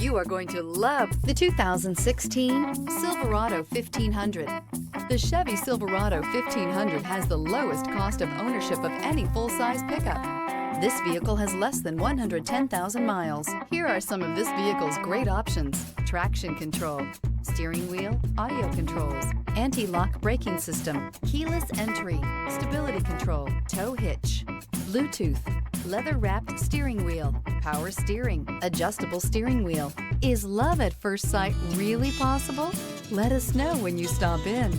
You are going to love the 2016 Silverado 1500. The Chevy Silverado 1500 has the lowest cost of ownership of any full-size pickup. This vehicle has less than 110,000 miles. Here are some of this vehicle's great options: traction control, steering wheel audio controls, anti-lock braking system, keyless entry, stability control, tow hitch, Bluetooth, leather-wrapped steering wheel, power steering, adjustable steering wheel. Is love at first sight really possible? Let us know when you stop in.